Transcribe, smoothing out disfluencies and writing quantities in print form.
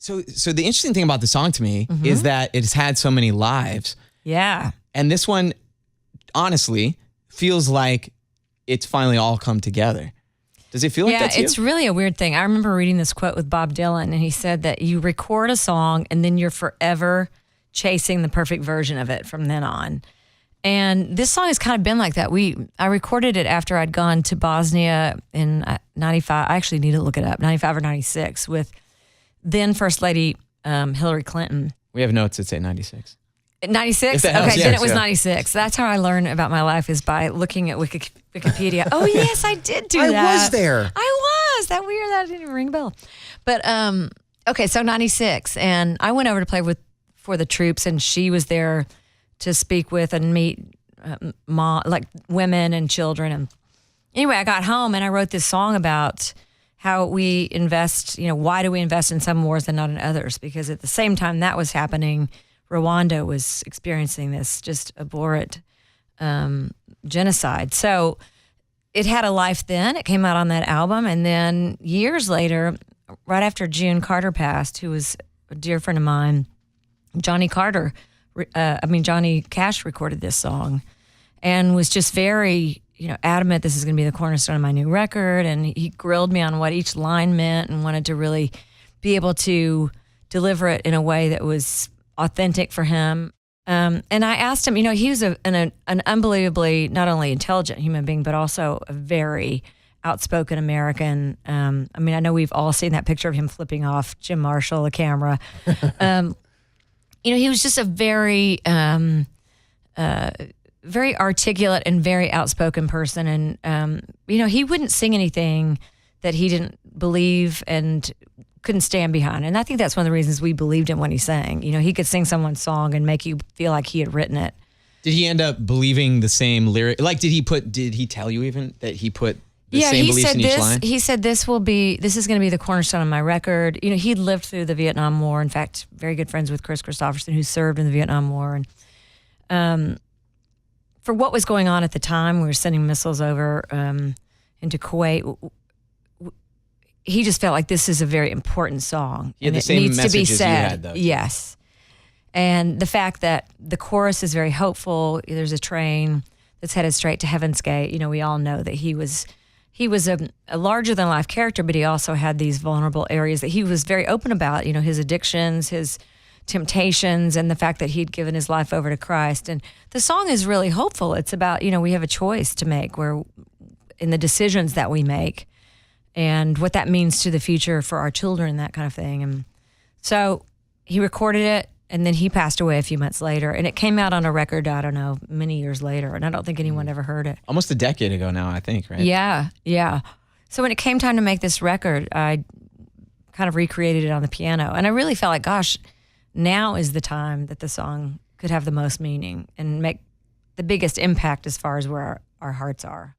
So the interesting thing about the song to me is that it's had so many lives. Yeah. And this one, honestly, feels like it's finally all come together. Does it feel like that to you? Yeah, it's really a weird thing. I remember reading this quote with Bob Dylan, and he said that you record a song and then you're forever chasing the perfect version of it from then on. And this song has kind of been like that. I recorded it after I'd gone to Bosnia in 95. I actually need to look it up, 95 or 96, with then First Lady Hillary Clinton. We have notes that say 96. 96? Okay, then it was 96. That's how I learn about my life, is by looking at Wikipedia. Oh, yes, I did do that. I was there. I was. That weird. That didn't even ring a bell. But, okay, so 96. And I went over to play for the troops, and she was there to speak with and meet women and children. And anyway, I got home, and I wrote this song about how we invest, why do we invest in some wars and not in others? Because at the same time that was happening, Rwanda was experiencing this just abhorrent genocide. So it had a life then. It came out on that album. And then years later, right after June Carter passed, who was a dear friend of mine, Johnny Cash recorded this song and was just very, adamant this is going to be the cornerstone of my new record. And he grilled me on what each line meant and wanted to really be able to deliver it in a way that was authentic for him. And I asked him, he was an unbelievably not only intelligent human being, but also a very outspoken American. I know we've all seen that picture of him flipping off Jim Marshall, the camera. He was just a very, very articulate and very outspoken person. And, he wouldn't sing anything that he didn't believe and couldn't stand behind. And I think that's one of the reasons we believed him when he sang. He could sing someone's song and make you feel like he had written it. Did he end up believing the same lyric? Like, did he tell you even that he put the same beliefs in each line? He said, this is going to be the cornerstone of my record. He'd lived through the Vietnam War. In fact, very good friends with Chris Christopherson, who served in the Vietnam War. And for what was going on at the time, we were sending missiles over into Kuwait. He just felt like this is a very important song. Yeah, and the it same needs to be messages said. you had, though. Yes. And the fact that the chorus is very hopeful. There's a train that's headed straight to Heaven's Gate. We all know that he was a larger than life character, but he also had these vulnerable areas that he was very open about. His addictions, his temptations, and the fact that he'd given his life over to Christ. And the song is really hopeful. It's about, we have a choice to make in the decisions that we make, and what that means to the future for our children, that kind of thing. And so he recorded it, and then he passed away a few months later, and it came out on a record, I don't know, many years later, and I don't think anyone ever heard it. Almost a decade ago now, I think, right? Yeah. So when it came time to make this record, I kind of recreated it on the piano, and I really felt like, gosh, now is the time that the song could have the most meaning and make the biggest impact as far as where our hearts are.